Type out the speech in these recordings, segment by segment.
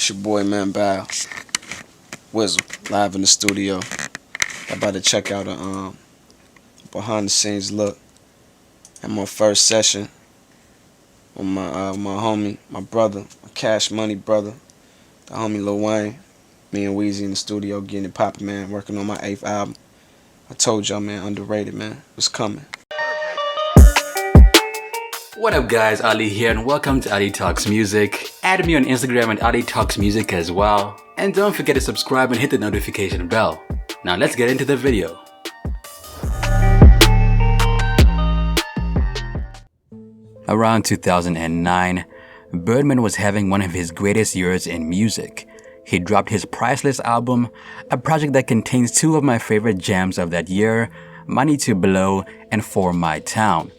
It's your boy, man, Bow. Wizzle, live in the studio. About to check out a behind the scenes look at my first session with my homie, my brother, my Cash Money brother, the homie Lil Wayne. Me and Weezy in the studio getting it poppin', man, working on my 8th album. I told y'all, man, underrated, man. It's coming. What up, guys? Ali here, and welcome to Ali Talks Music. Add me on Instagram at Ali Talks Music as well. And don't forget to subscribe and hit the notification bell. Now let's get into the video. Around 2009, Birdman was having one of his greatest years in music. He dropped his Priceless album, a project that contains two of my favorite jams of that year, Money to Blow and For My Town.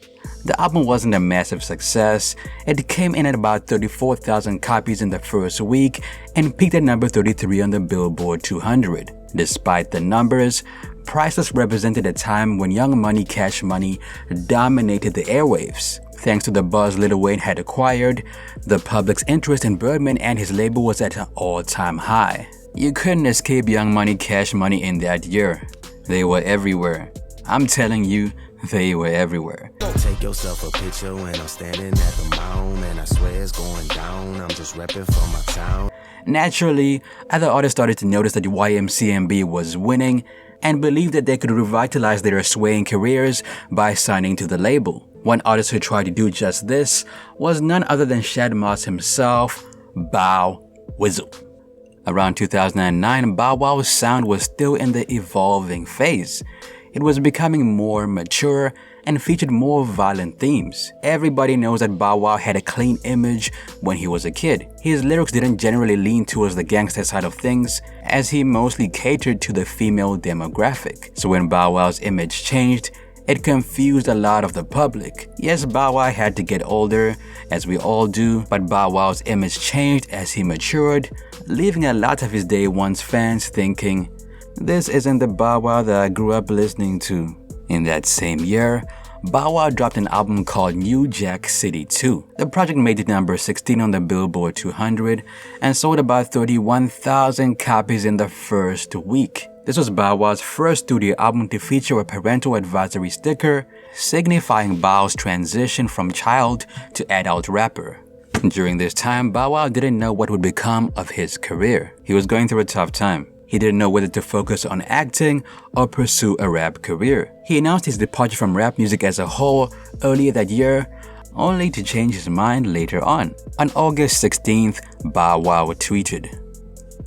The album wasn't a massive success. It came in at about 34,000 copies in the first week and peaked at number 33 on the Billboard 200. Despite the numbers, Priceless represented a time when Young Money Cash Money dominated the airwaves. Thanks to the buzz Lil Wayne had acquired, the public's interest in Birdman and his label was at an all-time high. You couldn't escape Young Money Cash Money in that year. They were everywhere. I'm telling you, they were everywhere. Take yourself a picture when I'm standing at the mound, and I swear it's going down. I'm just repping for my town. Naturally, other artists started to notice that YMCMB was winning and believed that they could revitalize their swaying careers by signing to the label. One artist who tried to do just this was none other than Shad himself, Bow Wizzle. Around 2009, Bow Wow's sound was still in the evolving phase. It was becoming more mature and featured more violent themes. Everybody knows that Bow Wow had a clean image when he was a kid. His lyrics didn't generally lean towards the gangster side of things, as he mostly catered to the female demographic. So when Bow Wow's image changed, it confused a lot of the public. Yes, Bow Wow had to get older, as we all do, but Bow Wow's image changed as he matured, leaving a lot of his day one's fans thinking, this isn't the Bow Wow that I grew up listening to. In that same year, Bow Wow dropped an album called New Jack City 2. The project made it number 16 on the Billboard 200 and sold about 31,000 copies in the first week. This was Bow Wow's first studio album to feature a parental advisory sticker, signifying Bow's transition from child to adult rapper. During this time, Bow Wow didn't know what would become of his career. He was going through a tough time. He didn't know whether to focus on acting or pursue a rap career. He announced his departure from rap music as a whole earlier that year, only to change his mind later on. On August 16th, Bow Wow tweeted,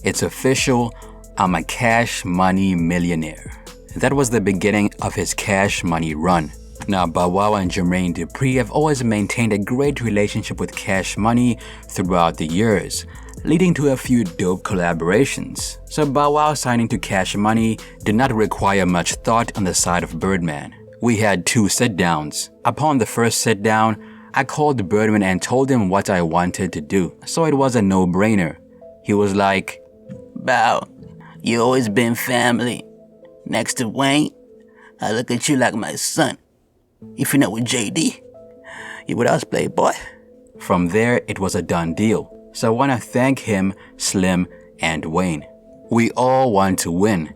"It's official, I'm a cash money millionaire." That was the beginning of his cash money run. Now, Bow Wow and Jermaine Dupri have always maintained a great relationship with Cash Money throughout the years, leading to a few dope collaborations. So Bow Wow signing to Cash Money did not require much thought on the side of Birdman. We had two sit-downs. Upon the first sit-down, I called Birdman and told him what I wanted to do, so it was a no-brainer. He was like, "Bow, you always been family. Next to Wayne, I look at you like my son. If you're not with JD, you with us, playboy." From there, it was a done deal. So I want to thank him, Slim, and Wayne. We all want to win.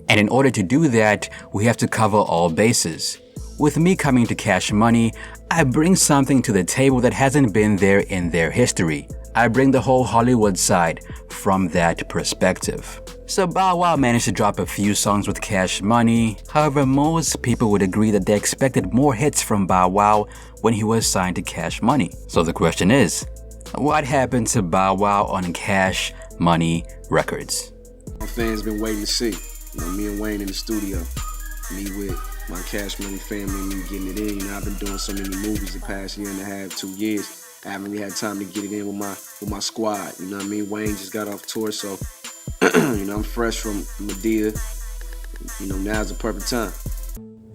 And in order to do that, we have to cover all bases. With me coming to Cash Money, I bring something to the table that hasn't been there in their history. I bring the whole Hollywood side from that perspective. So Bow Wow managed to drop a few songs with Cash Money. However, most people would agree that they expected more hits from Bow Wow when he was signed to Cash Money. So the question is, what happened to Bow Wow on Cash Money Records? My fans been waiting to see. Me and Wayne in the studio. Me with my Cash Money family, me getting it in. I've been doing so many movies the past year and a half, 2 years. I haven't really had time to get it in with my squad. You know what I mean? Wayne just got off tour, so I'm fresh from Medea. Now's the perfect time.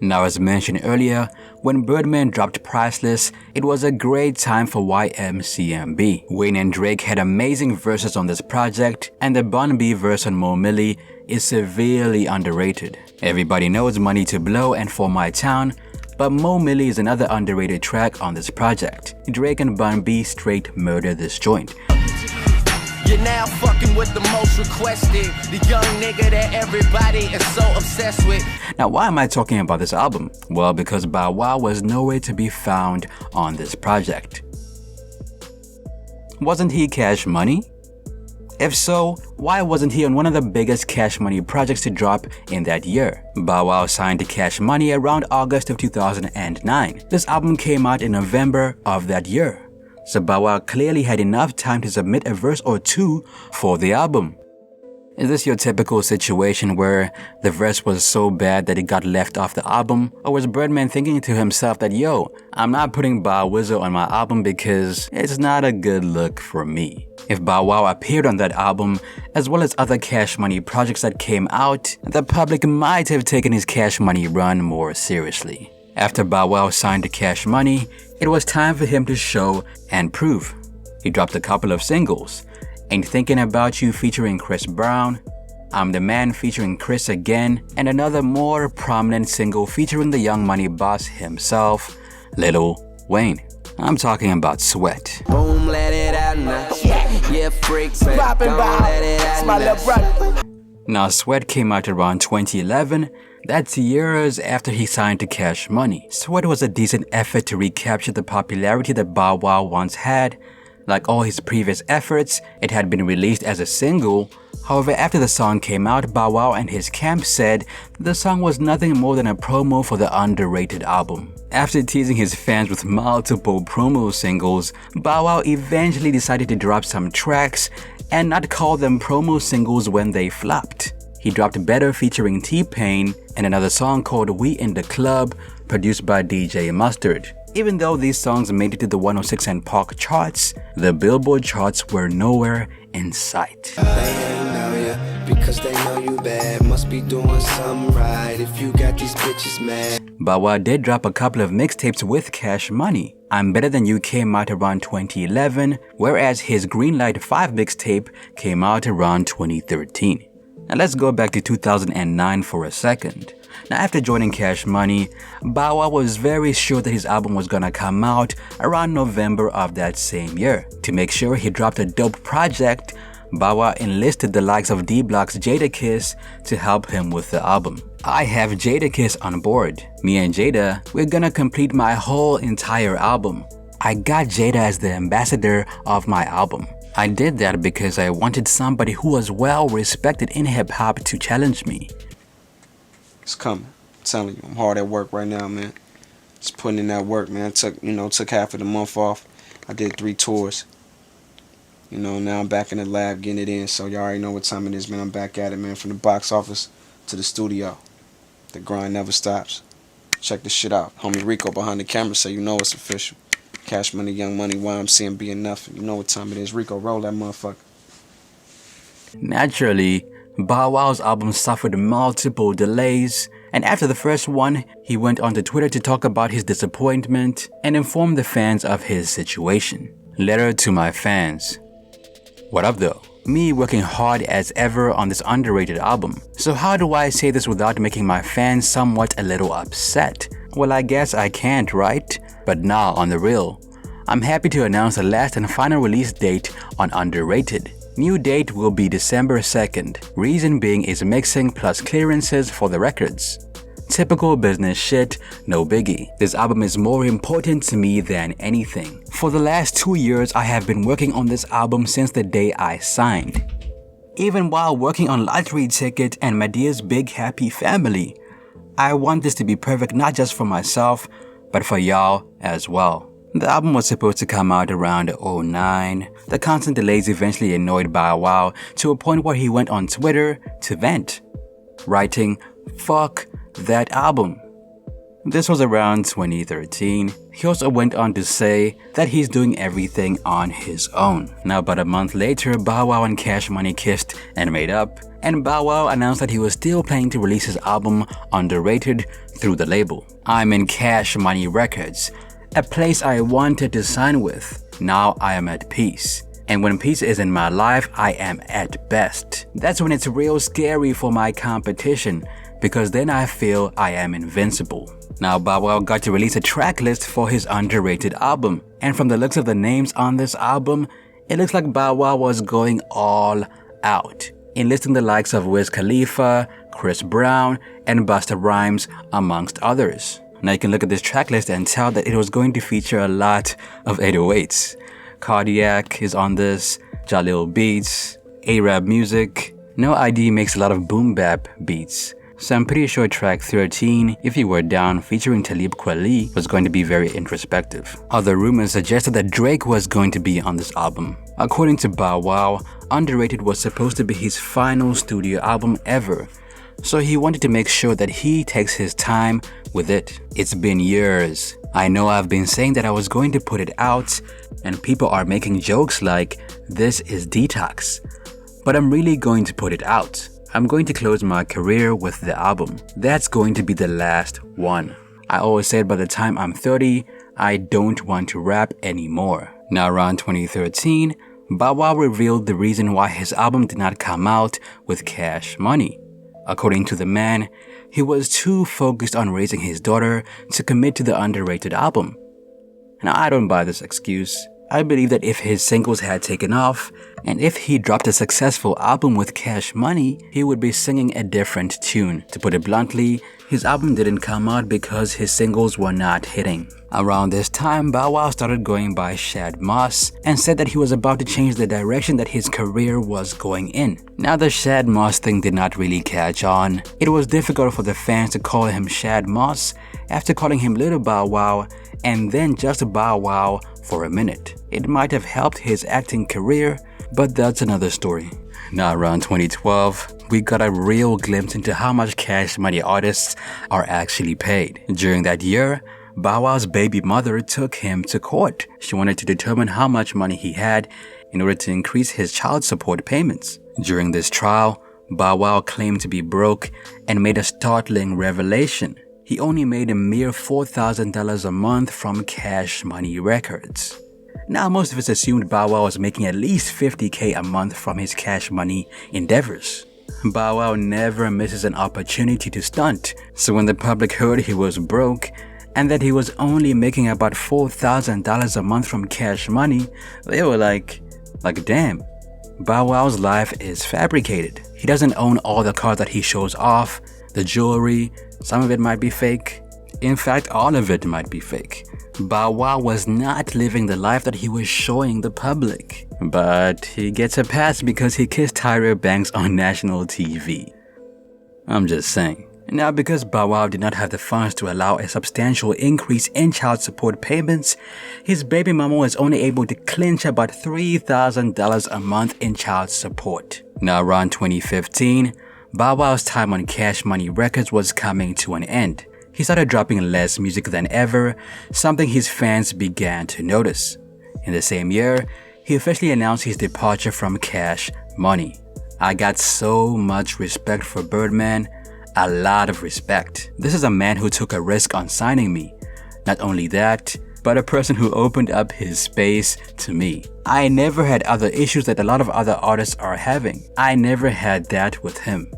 Now, as mentioned earlier, when Birdman dropped Priceless, it was a great time for YMCMB. Wayne and Drake had amazing verses on this project, and the Bun B verse on Mo Milli is severely underrated. Everybody knows Money to Blow and For My Town, but Mo Milli is another underrated track on this project. Drake and Bun B straight murder this joint. You're now fucking with the most requested, the young nigga that everybody is so obsessed with. Now, why am I talking about this album? Well, because Bow Wow was nowhere to be found on this project. Wasn't he Cash Money? If so, why wasn't he on one of the biggest Cash Money projects to drop in that year? Bow Wow signed to Cash Money around August of 2009. This album came out in November of that year. So Bow Wow clearly had enough time to submit a verse or two for the album. Is this your typical situation where the verse was so bad that it got left off the album? Or was Birdman thinking to himself that, yo, I'm not putting Bow Wizzo on my album because it's not a good look for me? If Bow Wow appeared on that album, as well as other Cash Money projects that came out, the public might have taken his Cash Money run more seriously. After Bow Wow signed to Cash Money, it was time for him to show and prove. He dropped a couple of singles. Ain't Thinking About You featuring Chris Brown, I'm the Man featuring Chris again, and another more prominent single featuring the Young Money boss himself, Lil Wayne. I'm talking about Sweat. Boom, let it out now. Yeah, freaks, poppin' by. Let it out my little brother. Now, Sweat came out around 2011. That's years after he signed to Cash Money. Sweat was a decent effort to recapture the popularity that Bow Wow once had. Like all his previous efforts, it had been released as a single. However, after the song came out, Bow Wow and his camp said the song was nothing more than a promo for the underrated album. After teasing his fans with multiple promo singles, Bow Wow eventually decided to drop some tracks and not call them promo singles when they flopped. He dropped Better featuring T-Pain and another song called We in the Club, produced by DJ Mustard. Even though these songs made it to the 106 and Park charts, the Billboard charts were nowhere in sight. They ain't know ya because they know you bad. Must be doing something right if you got these bitches mad. Bow Wow did drop a couple of mixtapes with Cash Money. I'm Better Than You came out around 2011, whereas his Greenlight 5 mixtape came out around 2013. Now let's go back to 2009 for a second. Now after joining Cash Money, Bow Wow was very sure that his album was gonna come out around November of that same year. To make sure he dropped a dope project, Bow Wow enlisted the likes of D-Block's Jadakiss to help him with the album. I have Jadakiss on board. Me and Jada, we're gonna complete my whole entire album. I got Jada as the ambassador of my album. I did that because I wanted somebody who was well respected in hip-hop to challenge me. It's coming. I'm telling you, I'm hard at work right now, man. Just putting in that work, man. Took half of the month off. I did 3 tours. Now I'm back in the lab getting it in. So y'all already know what time it is, man. I'm back at it, man. From the box office to the studio. The grind never stops. Check this shit out. Homie Rico behind the camera, so you know it's official. Cash Money, Young Money, YMCMB, and nothing. You know what time it is. Rico, roll that motherfucker. Naturally, Bow Wow's album suffered multiple delays, and after the first one, he went onto Twitter to talk about his disappointment and inform the fans of his situation. Letter to my fans. What up though? Me working hard as ever on this underrated album. So how do I say this without making my fans somewhat a little upset? Well, I guess I can't, right? But nah, on the real. I'm happy to announce the last and final release date on Underrated. New date will be December 2nd. Reason being is mixing plus clearances for the records. Typical business shit, no biggie. This album is more important to me than anything. For the last 2 years, I have been working on this album since the day I signed. Even while working on Lottery Ticket and Medea's Big Happy Family, I want this to be perfect not just for myself, but for y'all as well. The album was supposed to come out around 2009. The constant delays eventually annoyed Bow Wow to a point where he went on Twitter to vent, writing, "Fuck that album." This was around 2013. He also went on to say that he's doing everything on his own. Now about a month later, Bow Wow and Cash Money kissed and made up, and Bow Wow announced that he was still planning to release his album Underrated through the label. I'm in Cash Money Records, a place I wanted to sign with. Now I am at peace. And when peace is in my life, I am at best. That's when it's real scary for my competition, because then I feel I am invincible. Now Bow Wow got to release a track list for his Underrated album, and from the looks of the names on this album, It looks like Bow Wow was going all out, enlisting the likes of Wiz Khalifa, Chris Brown, and Busta Rhymes, amongst others. Now you can look at this track list and tell that it was going to feature a lot of 808s. Cardiac is on this, Jalil Beats, Arab Music. No ID makes a lot of boom bap beats. So I'm pretty sure track 13, If You Were Down, featuring Talib Kweli, was going to be very introspective. Other rumors suggested that Drake was going to be on this album. According to Bow Wow, Underrated was supposed to be his final studio album ever, so he wanted to make sure that he takes his time with it. It's been years. I know I've been saying that I was going to put it out, and people are making jokes like, this is detox. But I'm really going to put it out. I'm going to close my career with the album. That's going to be the last one. I always said by the time I'm 30, I don't want to rap anymore. Now around 2013, Bow Wow revealed the reason why his album did not come out with Cash Money. According to the man, he was too focused on raising his daughter to commit to the Underrated album. Now I don't buy this excuse. I believe that if his singles had taken off, and if he dropped a successful album with Cash Money, he would be singing a different tune. To put it bluntly, his album didn't come out because his singles were not hitting. Around this time, Bow Wow started going by Shad Moss and said that he was about to change the direction that his career was going in. Now the Shad Moss thing did not really catch on. It was difficult for the fans to call him Shad Moss after calling him Little Bow Wow and then just Bow Wow for a minute. It might have helped his acting career, but that's another story. Now around 2012, we got a real glimpse into how much Cash Money artists are actually paid. During that year, Bow Wow's baby mother took him to court. She wanted to determine how much money he had in order to increase his child support payments. During this trial, Bow Wow claimed to be broke and made a startling revelation. He only made a mere $4,000 a month from Cash Money Records. Now, most of us assumed Bow Wow was making at least $50K a month from his Cash Money endeavors. Bow Wow never misses an opportunity to stunt, so when the public heard he was broke and that he was only making about $4,000 a month from Cash Money, they were like damn, Bow Wow's life is fabricated. He doesn't own all the cars that he shows off, the jewelry, some of it might be fake. In fact, all of it might be fake. Bow Wow was not living the life that he was showing the public. But he gets a pass because he kissed Tyra Banks on national TV. I'm just saying. Now, because Bow Wow did not have the funds to allow a substantial increase in child support payments, his baby mama was only able to clinch about $3,000 a month in child support. Now, around 2015, Bow Wow's time on Cash Money Records was coming to an end. He started dropping less music than ever, something his fans began to notice. In the same year, he officially announced his departure from Cash Money. I got so much respect for Birdman, a lot of respect. This is a man who took a risk on signing me. Not only that, but a person who opened up his space to me. I never had other issues that a lot of other artists are having. I never had that with him.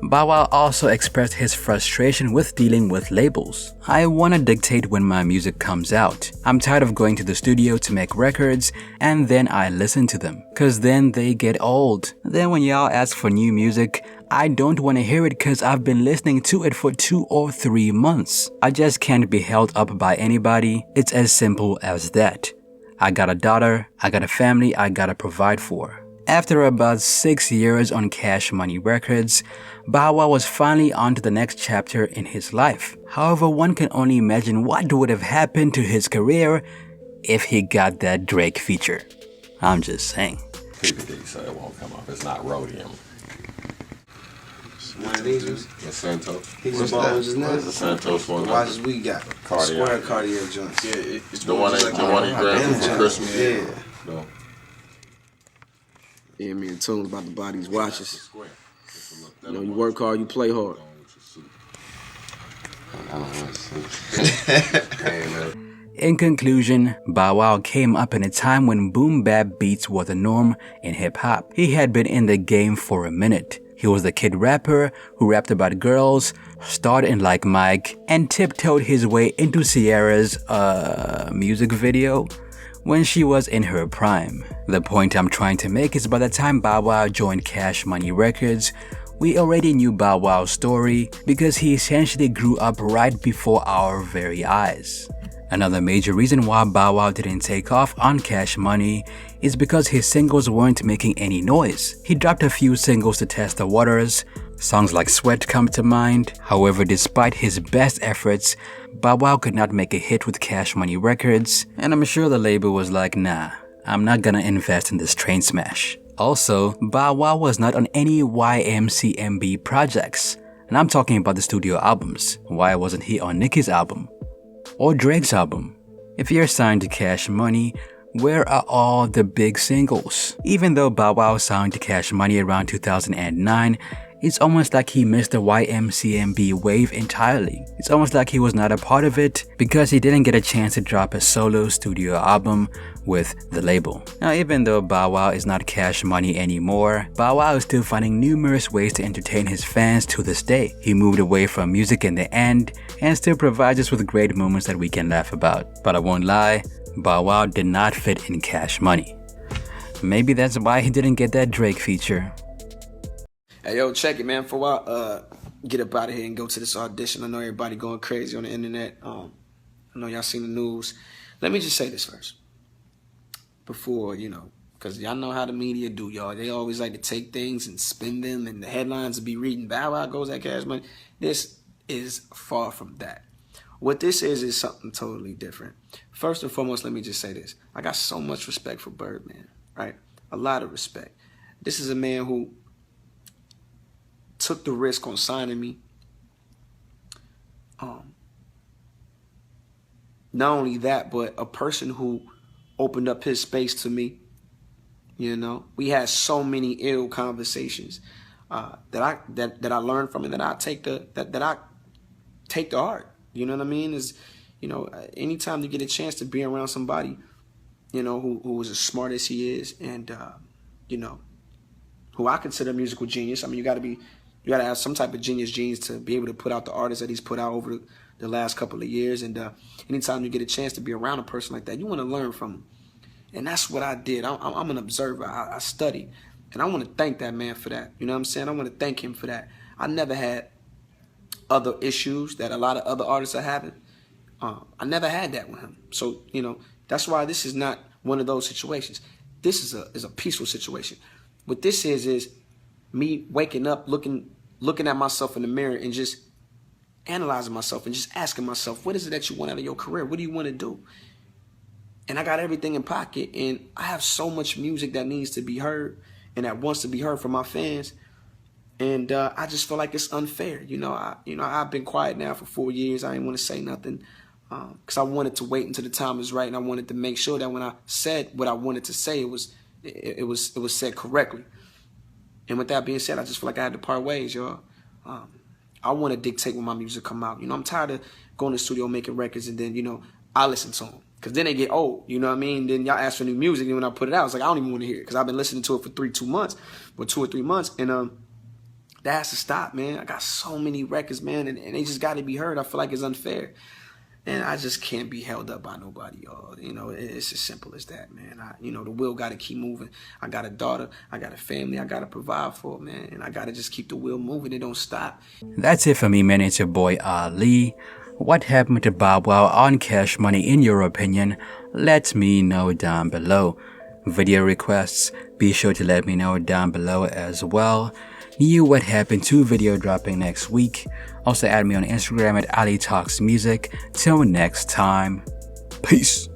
Bow Wow also expressed his frustration with dealing with labels. I wanna dictate when my music comes out. I'm tired of going to the studio to make records and then I listen to them, cause then they get old. Then when y'all ask for new music, I don't wanna hear it cause I've been listening to it for 2 or 3 months. I just can't be held up by anybody. It's as simple as that. I got a daughter, I got a family I gotta provide for. After about 6 years on Cash Money Records, Bow Wow was finally on to the next chapter in his life. However, one can only imagine what would have happened to his career if he got that Drake feature. I'm just saying. PPD, so it won't come up. It's not rhodium. One of these was? The Santos. He's a ball just now. Where's the Santos one? The watches we got. Cartier. Square Cartier joints. Yeah, it's The one he grabbed for Christmas. Yeah. No. Yeah, me and Tunes about to buy these watches. You know, you work hard, you play hard. In conclusion, Bow Wow came up in a time when boom bap beats were the norm in hip-hop. He had been in the game for a minute. He was the kid rapper who rapped about girls, starred in Like Mike, and tiptoed his way into Ciara's music video when she was in her prime. The point I'm trying to make is by the time Bow Wow joined Cash Money Records, we already knew Bow Wow's story because he essentially grew up right before our very eyes. Another major reason why Bow Wow didn't take off on Cash Money is because his singles weren't making any noise. He dropped a few singles to test the waters. Songs like Sweat come to mind. However, despite his best efforts, Bow Wow could not make a hit with Cash Money Records, and I'm sure the label was like, nah, I'm not gonna invest in this train smash. Also, Bow Wow was not on any YMCMB projects, and I'm talking about the studio albums. Why wasn't he on Nicki's album? Or Drake's album? If you're signed to Cash Money, where are all the big singles? Even though Bow Wow signed to Cash Money around 2009, it's almost like he missed the YMCMB wave entirely. It's almost like he was not a part of it because he didn't get a chance to drop a solo studio album with the label. Now, even though Bow Wow is not Cash Money anymore, Bow Wow is still finding numerous ways to entertain his fans to this day. He moved away from music in the end and still provides us with great moments that we can laugh about. But I won't lie, Bow Wow did not fit in Cash Money. Maybe that's why he didn't get that Drake feature. Hey, yo, check it, man. Before I get up out of here and go to this audition, I know everybody going crazy on the internet. I know y'all seen the news. Let me just say this first. Before, because y'all know how the media do, y'all. They always like to take things and spin them, and the headlines will be reading, Bow Wow goes at Cash Money. This is far from that. What this is something totally different. First and foremost, let me just say this. I got so much respect for Birdman, right? A lot of respect. This is a man who took the risk on signing me. Not only that, but a person who opened up his space to me. We had so many ill conversations that I learned from, and that I take to heart. You know what I mean? Anytime you get a chance to be around somebody, who is as smart as he is, and who I consider a musical genius. I mean, you gotta have some type of genius genes to be able to put out the artists that he's put out over the last couple of years. And anytime you get a chance to be around a person like that, you want to learn from him. And that's what I did. I'm an observer. I study. And I want to thank that man for that. You know what I'm saying? I want to thank him for that. I never had other issues that a lot of other artists are having. I never had that with him. So, that's why this is not one of those situations. This is a peaceful situation. What this is me waking up, looking at myself in the mirror and just analyzing myself and just asking myself, what is it that you want out of your career? What do you want to do? And I got everything in pocket, and I have so much music that needs to be heard and that wants to be heard from my fans. And I just feel like it's unfair. I've been quiet now for 4 years. I didn't want to say nothing because I wanted to wait until the time was right, and I wanted to make sure that when I said what I wanted to say, it was said correctly. And with that being said, I just feel like I had to part ways, y'all. I want to dictate when my music come out. I'm tired of going to the studio making records, and then, I listen to them. Because then they get old, you know what I mean? Then y'all ask for new music, and when I put it out, it's like, I don't even want to hear it. Because I've been listening to it for 2 months, or 2 or 3 months. And that has to stop, man. I got so many records, man, and they just got to be heard. I feel like it's unfair. And I just can't be held up by nobody, y'all. It's as simple as that, man. The wheel got to keep moving. I got a daughter. I got a family. I got to provide for, man. And I got to just keep the wheel moving. It don't stop. That's it for me, man. It's your boy Ali. What happened to Bow Wow on Cash Money in your opinion? Let me know down below. Video requests, be sure to let me know down below as well. What happened to video dropping next week? Also add me on Instagram at Ali Talks Music. Till next time, peace.